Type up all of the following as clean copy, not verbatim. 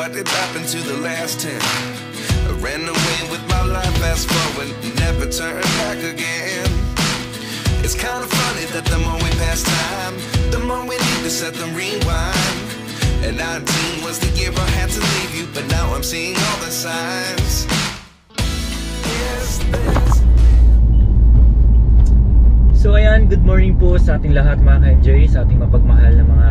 what did happen to the last 10? I ran away with my life, fast forward, never turn back again. It's kind of funny that the more we pass time, the more we need to set them rewind. And 19 was the year I had to leave you, but now I'm seeing all the signs. So ayan, good morning po sa ating lahat mga ka-enjoy, sa ating mapagmahal na mga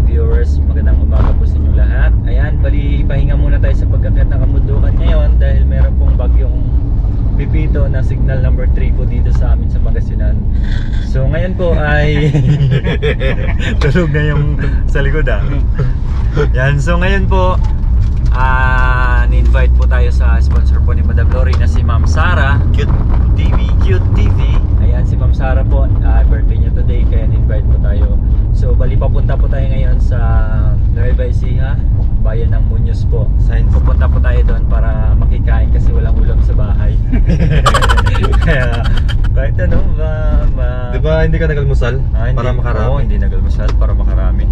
viewers. Magandang umaga po sa inyong lahat. Ayan, bali pahinga muna tayo sa pag-akyat ng Kabundukan ngayon dahil meron pong bagyong Pipito na signal number 3 po dito sa amin sa Pangasinan. So ngayon po ay tulog na yung sa likod Yan, so ngayon po ni-invite po tayo sa sponsor po ni Madam Lori na si Ma'am Sara, Cute TV. Ayan, si Ma'am Sara po, birthday niya today, kaya ni-invite po tayo. So bali papunta po tayo ngayon sa Nueva Ecija, bayan ng Muñoz po. Pupunta po tayo doon para makikain kasi walang ulam sa bahay. Kaya kahit ano diba hindi ka nagalmusal? Para makarami? Oo, hindi nagalmusal para makarami.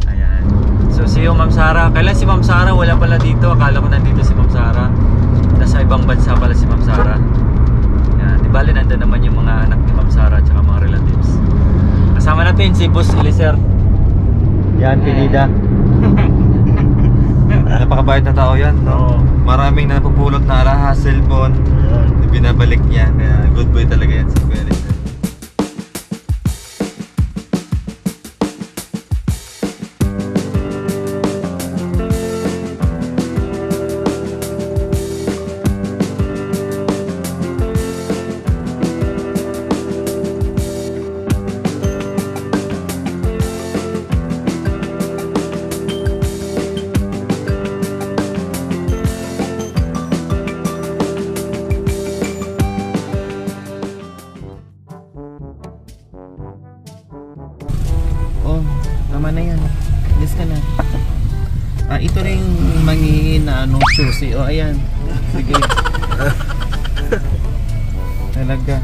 Ayan. So see you Ma'am Sara. Kailan si Ma'am Sara? Wala pala dito. Akala ko nandito si Ma'am Sara. Nasa ibang bansa pala si Ma'am Sara. Ayan. Di bali nandun naman yung mga anak ni Ma'am Sara at saka mga relatives. Kasama natin si Boss Eliser. Yan, Pinida. Napakabait na tao yan, no? Maraming napupulot na alahas, cellphone. Binabalik niya. Kaya good boy talaga yan si Kuya Eliser. Tama na yan. Yes ka na. Ito rin mangingin na susi. Ayan. Sige. Talaga.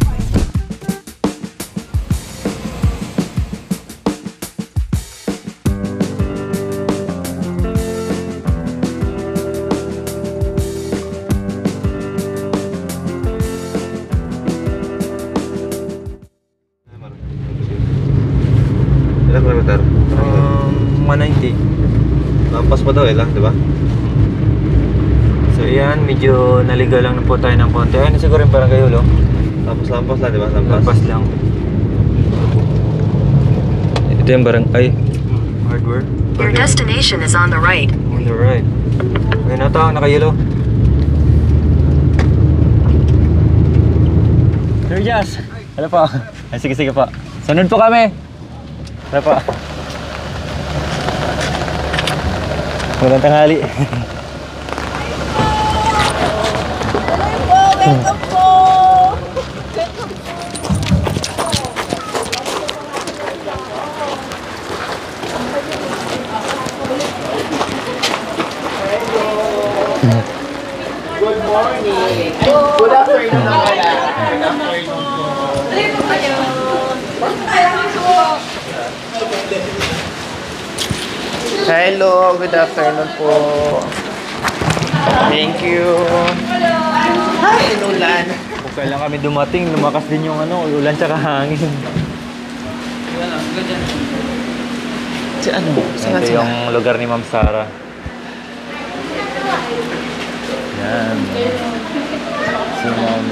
Ilang kilometer? 190. Lampas pa daw lang, di ba? So yan, medyo naligaw lang na po tayo ng konti. Ayun siguro yung parang Gayulo. Lampas lang, di ba? Lampas lang. Ito yung barangay hardware. Your destination is on the right. On the right. Ayun na tao, naka-yellow. Sir Jazz! Hello po. Ay, sige po. Sunod po kami. Hello po. Magandang tanghali. Welcome po! Good morning. Good afternoon na pala. Good afternoon po. Hello, good afternoon po. Thank you. Hi, inulan. Kung kailan kami dumating, lumakas din yung ulan tsaka hangin. Si ano? Saan Ito sila? yung lugar ni Ma'am Sara. Yan. Si Ma'am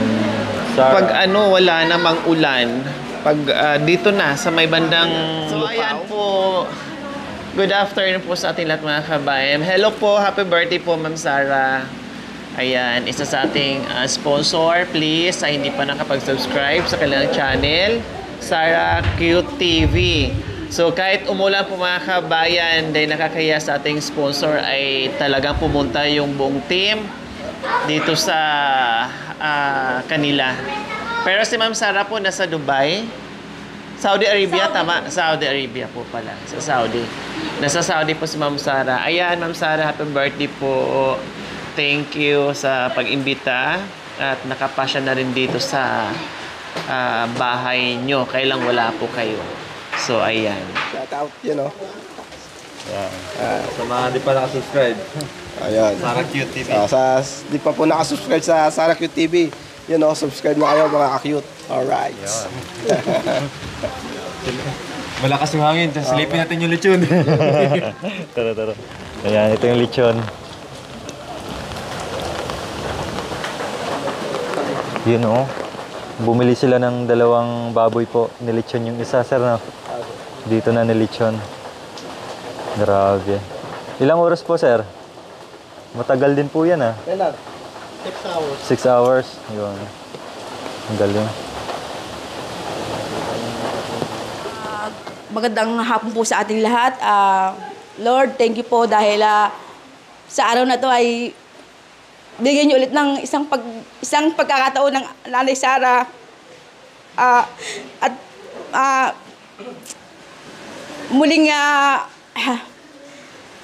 Sara. Pag wala namang ulan, pag dito na sa may bandang Lupaw. Ayan po. Good afternoon po sa ating lahat mga kabayan. Hello po, happy birthday po Ma'am Sara. Ayan, isa sa ating sponsor. Please, sa hindi pa nakapag-subscribe sa kanilang channel, Sara Cute TV. So kahit umulan po mga kabayan, dahil nakakaya sa ating sponsor ay talagang pumunta yung buong team dito sa kanila. Pero si Ma'am Sara po nasa Dubai. Saudi Arabia, tama? Saudi Arabia po pala. Sa Saudi. Nasa Saudi po si Ma'am Sara. Ayan, Ma'am Sara, happy birthday po. Thank you sa pag-imbita. At nakapasya na rin dito sa bahay nyo. Kailang wala po kayo. So, ayan. Shout out, you know. Sa mga di pa nakasubscribe, Ayan. Sarah Cute TV. Di pa po nakasubscribe sa Sarah Cute TV, yun o, subscribe na kayo mga ka-cute. Alright. Malakas yung hangin, silipin natin yung lechon. Tara. Ayan, ito yung lechon. Yun oh. Bumili sila ng 2 baboy po. Nilechon yung isa, sir, no? Dito na nilechon. Grabe. Ilang oras po, sir? Matagal din po yan, ah. 6 hours. 6 hours. Yun. Ang galing. Magandang hapon po sa ating lahat. Lord, thank you po dahil sa araw na to ay bigyan niyo ulit ng isang pagkakataon ng Nanay Sara. At muling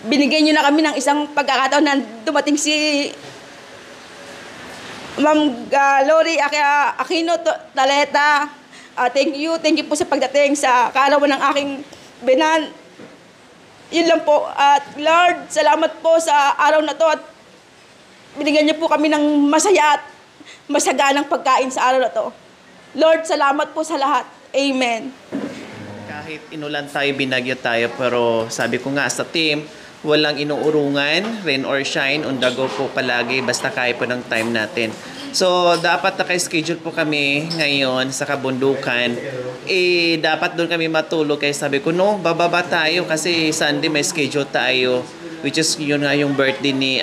binigyan niyo na kami ng isang pagkakataon na dumating si Ma'am Lori Aquino Taleta. Thank you po sa pagdating sa kaarawan ng aking binan. Yun lang po. At Lord, salamat po sa araw na to at binigyan niyo po kami ng masaya at masaganang pagkain sa araw na to. Lord, salamat po sa lahat. Amen. Kahit inulan tayo, binagyo tayo, pero sabi ko nga sa team, walang inuurungan, rain or shine, on the go po palagi, basta kaya po ng time natin. So, dapat naka-schedule po kami ngayon sa kabundukan. Dapat doon kami matulog. Kaya sabi ko, no, bababa tayo kasi Sunday may schedule tayo. Which is yun nga yung birthday ni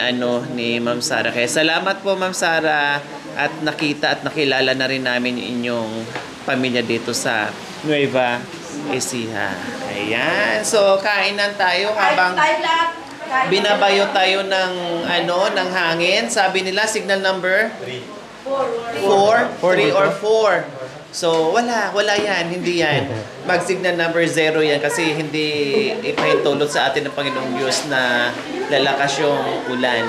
Ma'am Sara. Kaya salamat po, Ma'am Sara. At nakita at nakilala na rin namin inyong pamilya dito sa Nueva Ecija. Ayan. So, kainan tayo habang binabayo tayo ng hangin. Sabi nila, signal number 4, 3 or 4. So, wala yan, hindi yan. Mag-signal number 0 yan kasi hindi ipahintulot sa atin ng Panginoong Diyos na lalakas yung ulan.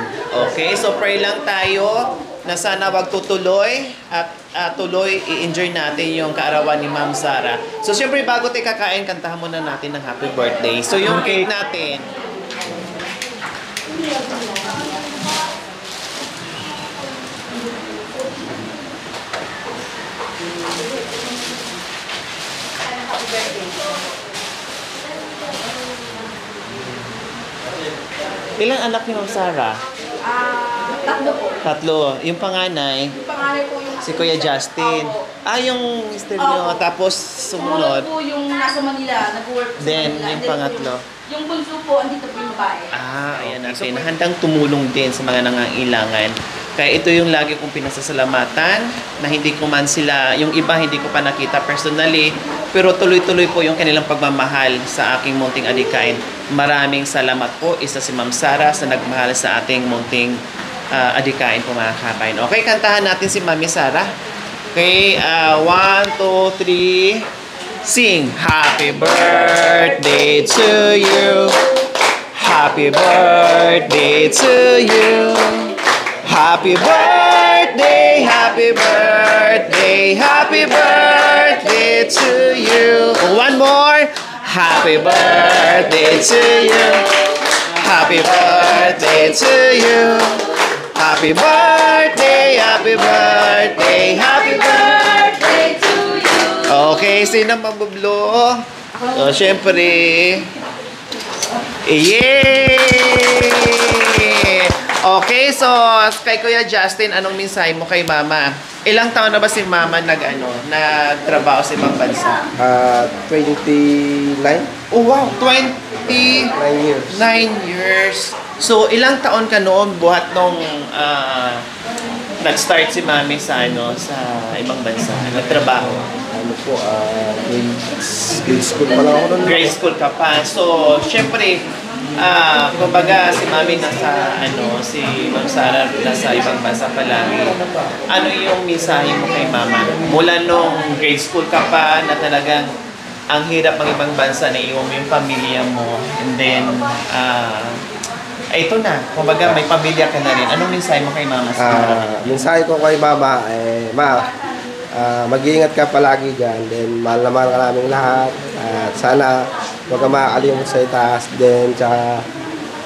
Okay, so pray lang tayo na sana wag tutuloy at tuloy i-enjoy natin yung kaarawan ni Ma'am Sara. So, siyempre bago tayo kakain, kantahan muna natin ng happy birthday. So, yung cake natin. Ilang anak ni Ma'am Sara? 3 po. 3. Yung panganay, Yung pangalan po yung si Kuya Justin. Yung mister niyo. Opo. Tapos sumunod sumunod. po yung nasa Manila, nag-work sa Then, Manila. yung pangatlo. Yung bunso po, andito po yung babae. Ayan natin. Handang tumulong din sa mga nangangailangan. Kaya ito yung lagi kong pinasasalamatan na hindi ko man sila, yung iba hindi ko pa nakita personally, pero tuloy-tuloy po yung kanilang pagmamahal sa aking munting adikain. Maraming salamat po. Isa si Ma'am Sara sa nagmahal sa ating munting adikain po mga kabayan. Okay, kantahan natin si Mami Sara. Okay, 1, 2, 3, sing! Happy birthday to you. Happy birthday to you. Happy birthday, happy birthday, happy birthday to you. One more. Happy birthday to you. Happy birthday to you. Happy birthday, happy birthday, happy birthday to you. Okay, sino mabublo? So, syempre. Yay! Okay, so kay Kuya Justin, anong mensahe mo kay Mama? Ilang taon na ba si Mama nagtrabaho sa ibang bansa? 29? Oh wow, 29 years. years. So ilang taon ka noon buhat nung nag-start si Mami sa ibang bansa, nagtrabaho? Grade school pa lang ako nun. Grade school ka pa. So, syempre, kumbaga si Mami si Ma'am Sara nasa ibang bansa palagi. Ano yung mensahe mo kay Mama? Mula nung grade school ka pa na talagang ang hirap ng ibang bansa na iwan mo yung pamilya mo. And then, ito na. Kumbaga may pamilya ka na rin. Anong mensahe mo kay Mama? Mensahe ko kay Mama, mag-iingat ka palagi dyan. Then, mahal naman ka namin lahat. At sana huwag ka makakalimot sa itaas din, tsaka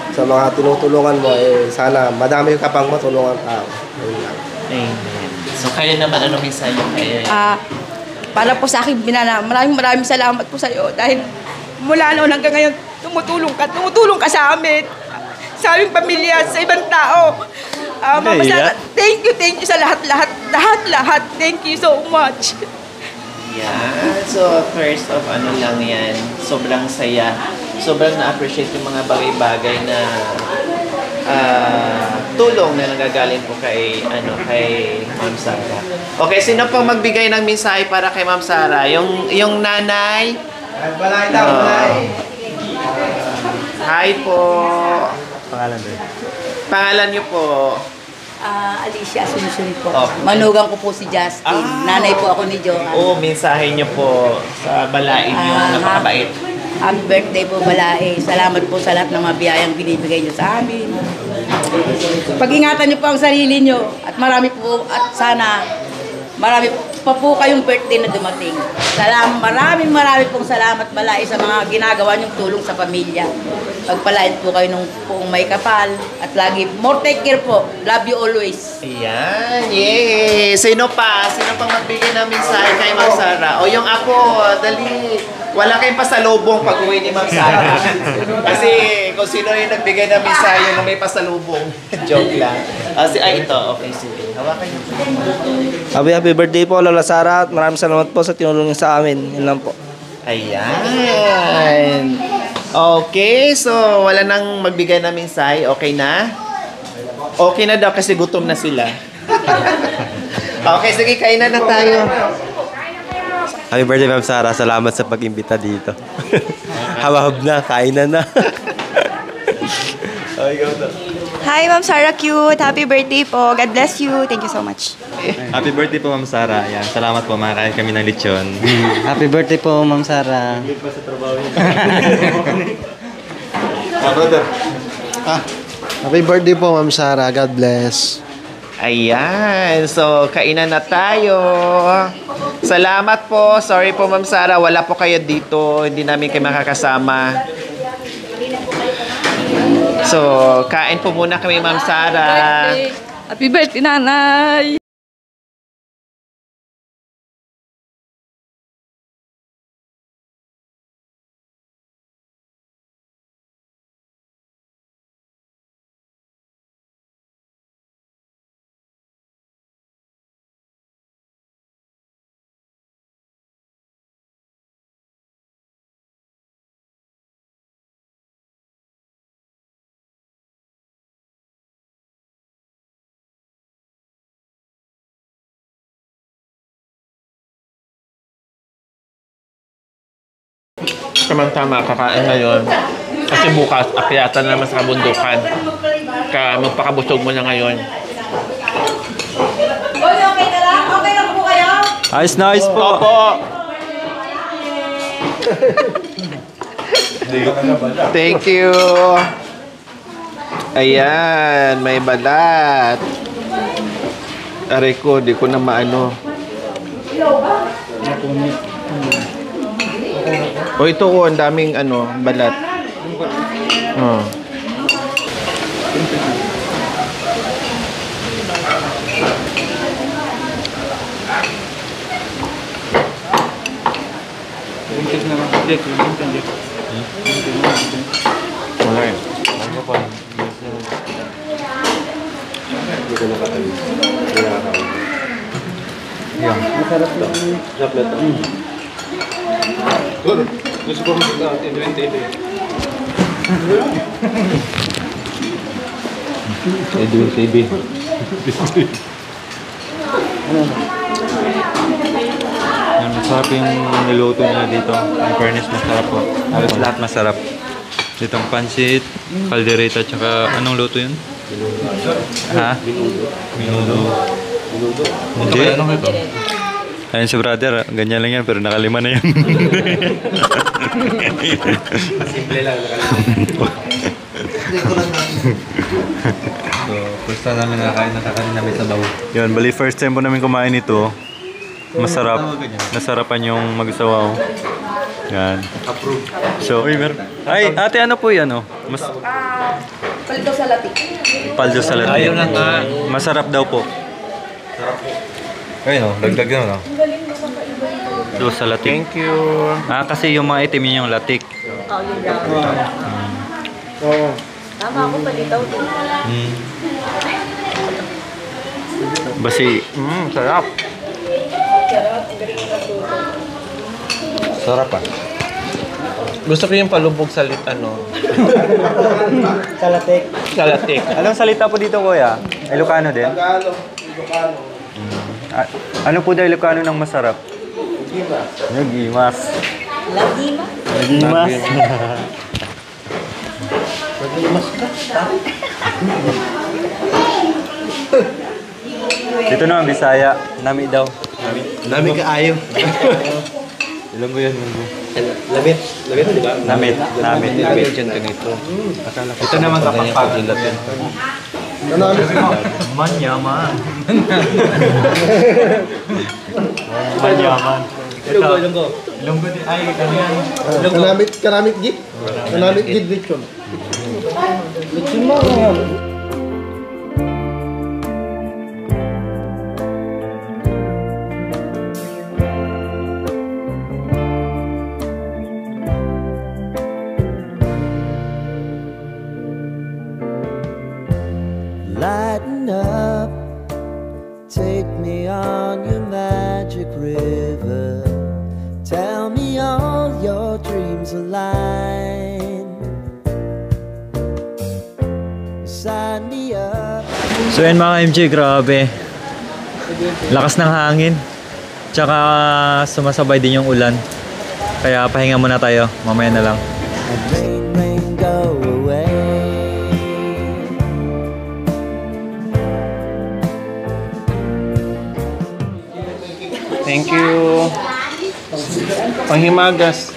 sa mga tinutulungan mo, sana madami ka pang matulungan tao. Ayun lang. Amen. So kayo naman, ano mensahe kayo? Para po sa akin, maraming salamat po sa iyo dahil mula noon hanggang ngayon, tumutulong ka sa amin, sa aming pamilya, sa ibang tao. Mama Sara, thank you sa lahat. Thank you so much. Yeah. So, first of lang yan, sobrang saya. Sobrang na-appreciate yung mga bagay-bagay na tulong na nagagaling po kay Ma'am Sara. Okay, sino pong magbigay ng mensahe para kay Ma'am Sara? Yung nanay? Balay daw, balay. Hi po. Pangalan niyo po? Alicia Asuncion po. Okay. Manugang ko po si Justin. Nanay po ako ni Joanne. Mensahe niyo po sa balaid niyo, napakabait. Happy birthday po, Balae. Salamat po sa lahat ng mga biyayang binibigay niyo sa amin. Pag-ingatan niyo po ang sarili niyo at marami pa po kayong birthday na dumating. Maraming pong salamat, Balae, sa mga ginagawa niyong tulong sa pamilya. Pagpalain po kayo ng buong may kapal at lagi more take care po. Love you always. Ayan, yay! Sino pang magbigay ng mensahe kay Ma'am Sara? O yung apo, dali. Wala kayong pasalubong pag uwi ni Ma'am Sara. Kasi kung sino yung nagbigay ng mensahe na may pasalubong. Joke lang. Ito. Okay, sige. Hawakan niyo. Happy birthday po, Lola Sara. At maraming salamat po sa tinulong niyo sa amin. Yun lang po. Ayan. Okay, so wala nang magbigay ng mensahe. Okay na? Okay na daw kasi gutom na sila. Okay, sige, kainan na tayo. Happy birthday, Ma'am Sara. Salamat sa pag-imbita dito. Hawahab na, kainan na. Hi, Ma'am Sara Cute. Happy birthday po. God bless you. Thank you so much. Happy birthday po, Ma'am Sara. Yan, salamat po, makakain kami ng lechon. Happy birthday po, Ma'am Sara. Happy birthday po, Ma'am Sara. God bless. Ayan. So, kainan na tayo. Salamat po. Sorry po, Ma'am Sara. Wala po kayo dito. Hindi namin kayo makakasama. So, kain po muna kami, Ma'am Sara. Happy birthday, nanay! Tama-tama, kakain ngayon. Kasi bukas, akyatan naman sa kabundukan. Magpakabusog mo na ngayon. Okay na lang? Okay lang po kayo? Ayos na, ayos po. Opo! Thank you! Ayan, may balat. Aray ko, di ko na maano. O ito ko, ang daming balat. Oh. Wala eh. Hindi ko nakatabi. Yan. Masarap lang. Sarap na ito. Gusto ko mag-20 ito. Edwin TV. Masarap yung niluto nila dito. In fairness, masarap po. Halos lahat masarap. Ditong pansit, caldereta, tsaka anong luto yun? Ha? Minudo. Hindi. Anong ito? Ayun si brother, ganyan lang yan, pero nakalima na yan. Simple lang, nakalima. So, first time namin nakakain namin sa bawo. Yun, bali first time po namin kumain ito. Masarap. Nasarapan yung mag-sawaw. Yan. Approve. So, ay, ate, ano po yan, oh? Paldo sa latik. Paldo sa latik. Ayun na nga. Masarap daw po. Ayun, dagdag yun, no? Paldo sa latik. Thank you. Kasi yung mga itim yun yung latik. Oh, yun daw. Oo. Tama ako, palitaw din. Basi, Sarap. Sarap ah. Gusto ko yung palubog sa Kalatek. Kalatik. anong salita po dito, kuya? Ilocano din? Tagalog. Ilocano. Ano po daw Ilocano ng masarap? Gimas. Nagimas. Lagima? Nagimas. Gimas ka? Dito naman, Bisaya. Nami daw. Dami ka ayaw. Ilan mo yan? Lamit. Lamit, di ba? Namit. Namit. Lamit dyan ganito. Ito naman kapagpagulat yan. Manyaman. Manyaman. Ito. Ilonggo din. Ay, kanyan. Kanamit git. Kanamit git lechon. Lechon mo. Lighten up, take me on your magic river. Tell me all your dreams align. Sign me up. So yan mga MJ, grabe. Lakas ng hangin. Tsaka sumasabay din yung ulan. Kaya pahinga muna tayo. Mamaya na lang. Rain, rain, go away. Thank you. Panghimagas.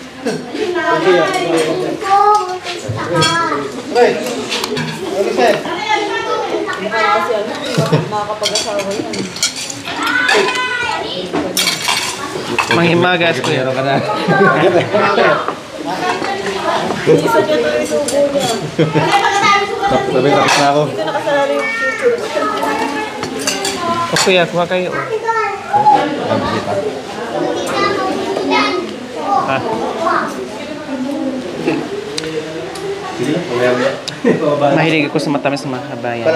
Manghimagas ko yan. Sabi, tapos na ako. Okay, kuha kayo. Mahilig ako sa matamis sa mga kabayan.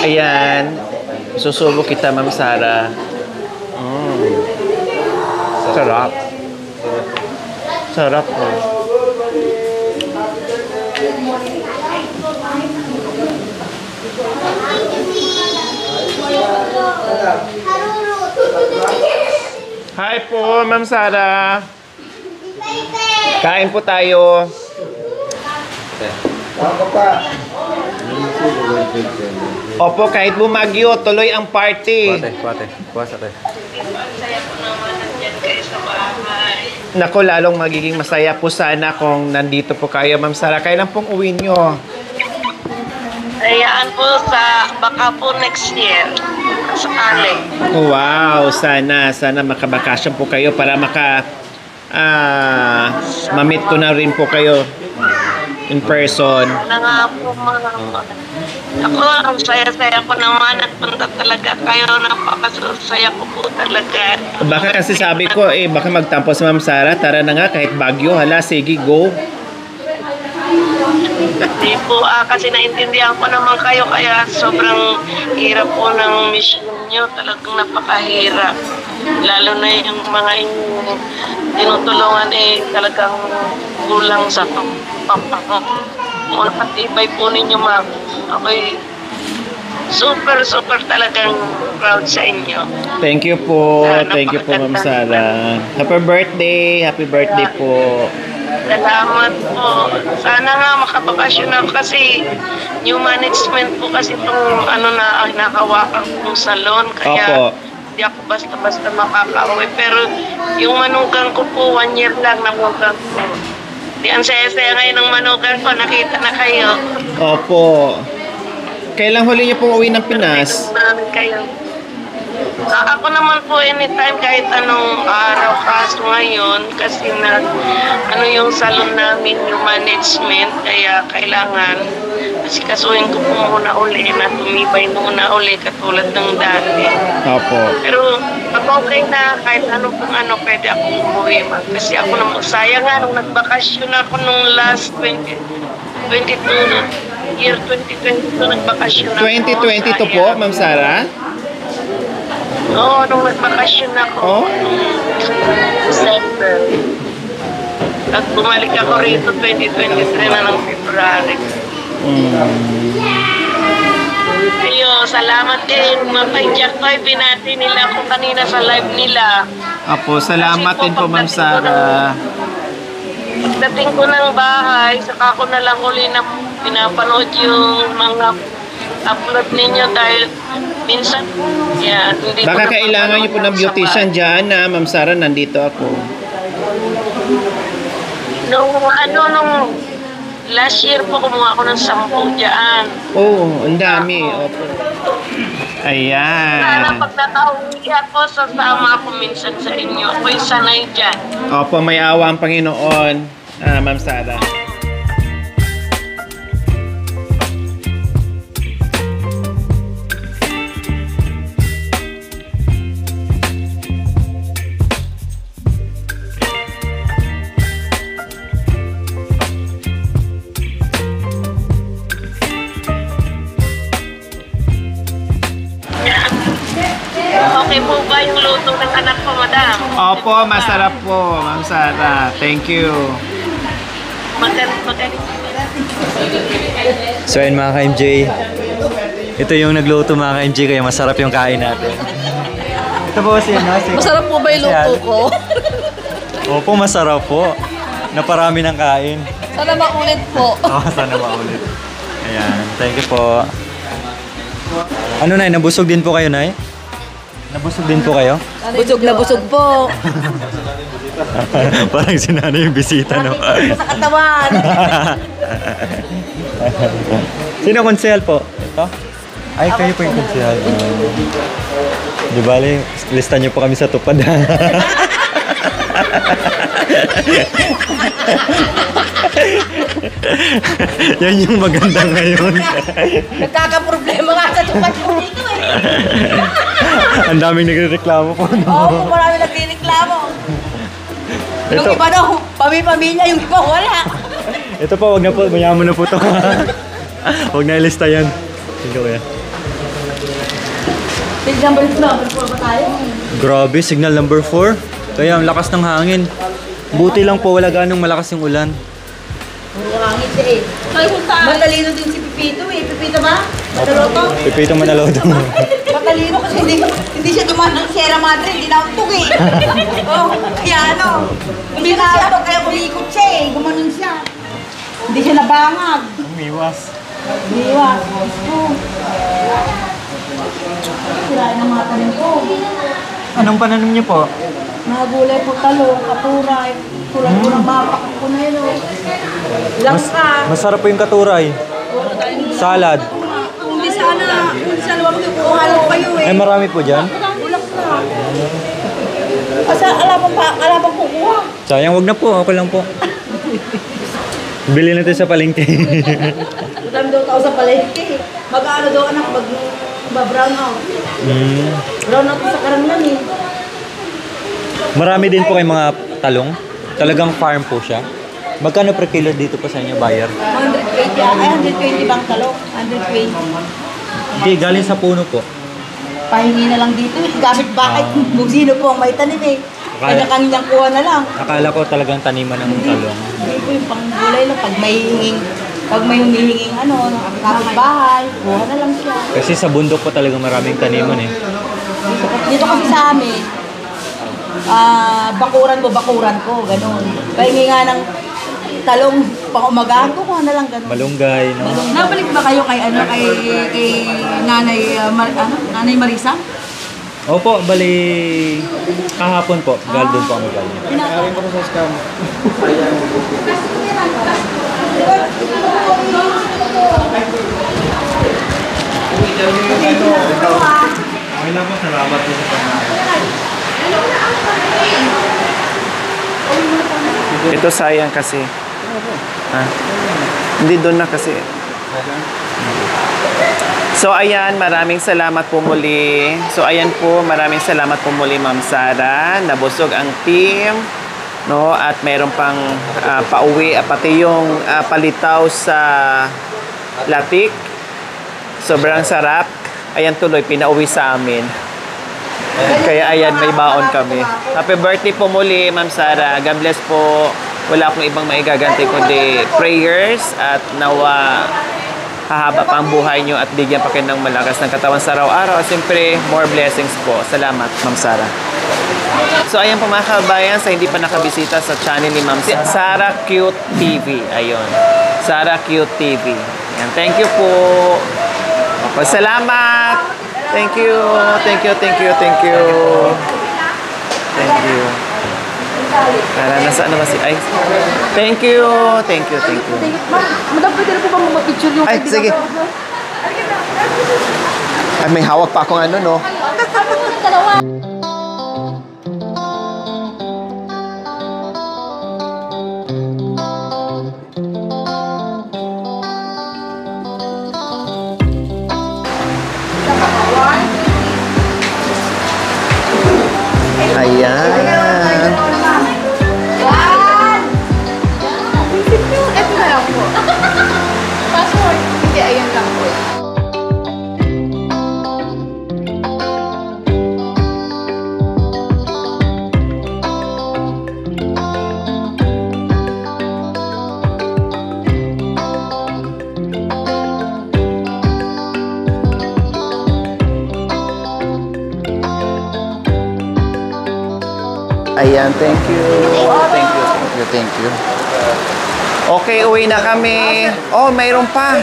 Ayan. Susubo kita, Ma'am Sara. Sarap. Sarap po. Hi po, Ma'am Sara. Kain po tayo. Opo, kahit bumagyo, tuloy ang party. Kuwate. Kuwate. Naku, lalong magiging masaya po sana kung nandito po kayo, Ma'am Sara. Kailan pong uwi nyo? Hayaan po baka po next year. Sakali. Wow, sana makabakasyon po kayo para ma-meet ko na rin po kayo in person. Na nga po ako, ang saya-saya ko naman at punta talaga kayo. Napakasaya ko po talaga. Baka kasi sabi ko, baka magtampo si Ma'am Sara. Tara na nga, kahit bagyo. Hala, sige, go. Hindi po, kasi naintindihan ko naman kayo. Kaya sobrang hirap po ng mission nyo. Talagang napakahirap. Lalo na yung mga tinutulungan talagang kulang sa patibay po ninyo, ma'am. Okay. Super talagang proud sa inyo. Thank you po. Thank you po, Ma'am Sara. Happy birthday po. Salamat po. Sana nga makabakasyon ako kasi new management po kasi itong nakawakan kong salon. Kaya hindi ako basta-basta makakauwi. Pero yung manugang ko po, 1 year lang namugang ko. Di ang saya-saya ngayon ng manugang ko. Nakita na kayo. Opo. Kailan huli niyo pong uwi ng Pinas? Kayo. Ako naman po anytime kahit anong araw, kaso ngayon kasi yung salon namin yung management, kaya kailangan kasi kasuhin ko po muna uli na tumibay muna uli katulad ng dati. Opo. Pero pag okay na kahit ano pwede akong umuwi kasi ako naman sayang nga nung nagbakasyon ako nung last year 2022 nagbakasyon ako. 2022 po, Ma'am Sara? Oo, nung nagbakasyon ako. December. At bumalik ako rito 2023 na ng February. Ayun, salamat din. Mapay-jack ko, binati nila ako kanina sa live nila. Apo, salamat din po, Ma'am Sara. Pagdating ko ng bahay, saka ko na lang uli na pinapanood yung mga upload ninyo dahil minsan, hindi Baka ko kailangan niyo po ng beautician dyan na, Ma'am Sara, nandito ako. Nung last year po, kumuha ako ng 10 dyan. Oo, ang dami. Opo. Sana Ayan. pag nakauwi ako, sasama ako minsan sa inyo. Ako'y sanay dyan. Opo, may awa ang Panginoon, Ma'am Sara. Okay po ba yung luto ng anak ko, madam? Opo, masarap po, Ma'am Sara. Thank you. Magaling. So ayun mga ka-MJ, ito yung nagluto mga ka-MJ, kaya masarap yung kain natin. Ito po si Masarap po ba yung luto ko? Opo, masarap po. Naparami ng kain. Sana maulit po. Sana maulit. Ayan, thank you po. Ano Nay, nabusog din po kayo Nay? Nabusog din po kayo? Busog na busog po. Parang sinanay yung bisita, no? Sa katawan. Sino konsehal po? Ito? Ay, kayo po yung konsehal. Di bale, lista niyo po kami sa tupad. Yan yung maganda ngayon. Nagkakaproblema nga sa tupad ko dito eh. Ang daming nagrereklamo po. Oo, marami nagrereklamo. Yung iba daw, pamilya, yung iba wala. Ito po, wag na po, mayaman na po ito. Wag na ilista yan. Sige kuya. Signal number 4 ba tayo? Grabe, signal number 4. Kaya ang lakas ng hangin. Buti lang po, wala ganong malakas yung ulan. Puro hangin siya eh. Matalino din si Pipito eh. Pipito ba? Mataloto? Pipito Manaloto. Matalino kasi hindi siya dumaan ng Sierra Madre. Hindi na utog eh. Oh, kaya ano. Hindi na siya kaya kulikot siya eh. Gumanon siya. Hindi siya nabangag. Umiwas. Umiwas. Sirain ang mga tanim ko. Anong pananim niyo po? Mga gulay po, talong, katuray. Tulad ko ng bapak ko na yun. Langka. Masarap po yung katuray. Salad. Hindi sana wag niyo po halo kayo eh. Ay, marami po dyan. Ulak na. Kasi alabang kukuha. Sayang, wag na po. Okay lang po. Bili natin sa palengke. Madami daw tao sa palengke. Mag-ano daw anak, mag-brown out. Brown out sa karamihan eh. Marami din po kayong mga talong. Talagang farm po siya. Magkano per kilo dito po sa inyo, buyer? 120, ay 120 bang talong? 120. Hindi, galing sa puno po. Pahingi na lang dito eh. Gamit bakit kung sino po ang may tanim eh. Kaya kanyang kuha na lang. Akala ko talagang taniman ng talong. Hindi po yung panggulay lang. Pag may humihinging ano, kapitbahay, kuha na lang siya. Kasi sa bundok po talagang maraming taniman eh. Dito kasi sa amin, bakuran ko, gano'n. Pahingi nga ng talong pang umagahan ko, kuha na lang gano'n. Malunggay, no? Nabalik ba kayo kay Nanay Nanay Marisa? Opo, bali kahapon po. Galdon po ang galing. Galing ko sa scam. Salamat po sa pagmamahal. Ito sayang kasi. Hindi doon na kasi. So ayan, maraming salamat po muli. Maraming salamat po muli Ma'am Sara. Nabusog ang team, no? At meron pang pauwi, pati yung palitaw sa latik. Sobrang sarap. Ayan tuloy, pinauwi sa amin. Kaya ayan, may baon kami. Happy birthday po muli, Ma'am Sara. God bless po. Wala akong ibang maigaganti kundi prayers at nawa hahaba pa ang buhay nyo at bigyan pa kayo ng malakas ng katawan sa araw-araw. Siyempre, more blessings po. Salamat, Ma'am Sara. So, ayan po mga kabayan, sa hindi pa nakabisita sa channel ni Ma'am Sara Cute TV. Ayun. Sara Cute TV. Ayan. Thank you po. Salamat. Thank you. Thank you. Thank you. Thank you. Thank you. Para nasa ano ba si... Ay. Thank you. Thank you. Thank you. Madam, pwede na po ba mag-picture yung... Ay, sige. Ay, may hawak pa akong ano, no? Ayan. Ito na lang po. Password. Hindi, ayun lang po. Ayan, thank you. Thank you, thank you, thank you. Okay, uwi na kami. Oh, mayroon pa.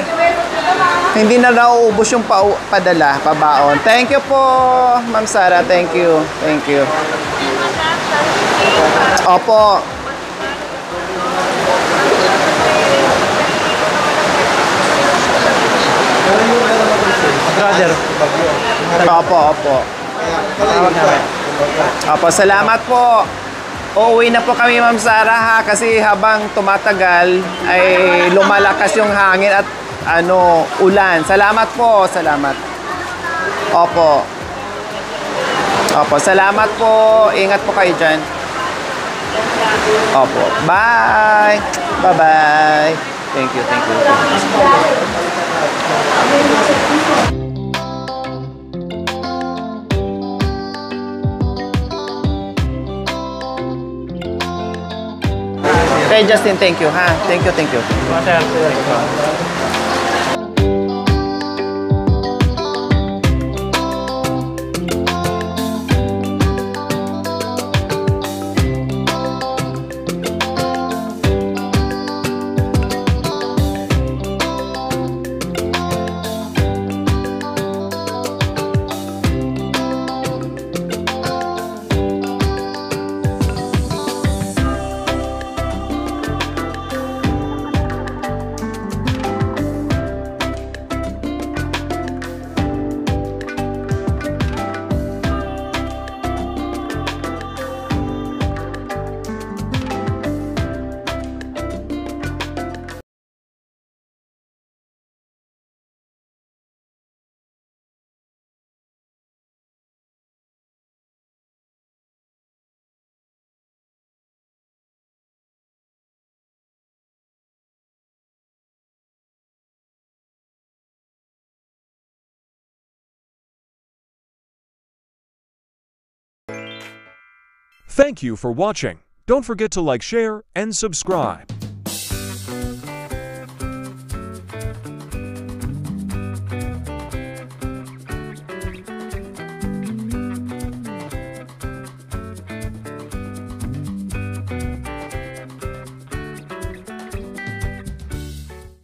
Hindi na nauubos yung padala, pabaon. Thank you po, Ma'am Sara. Thank you. Thank you. Opo. Brother. Opo, opo. Opo, salamat po. Uuwi na po kami, Ma'am Sara, ha, kasi habang tumatagal ay lumalakas yung hangin at ulan. Salamat po, salamat. Opo. Opo, salamat po. Ingat po kayo dyan. Opo. Bye. Bye-bye. Thank you, thank you. Okay, Justin, thank you, ha? Thank you, thank you. Thank you for watching. Don't forget to like, share, and subscribe.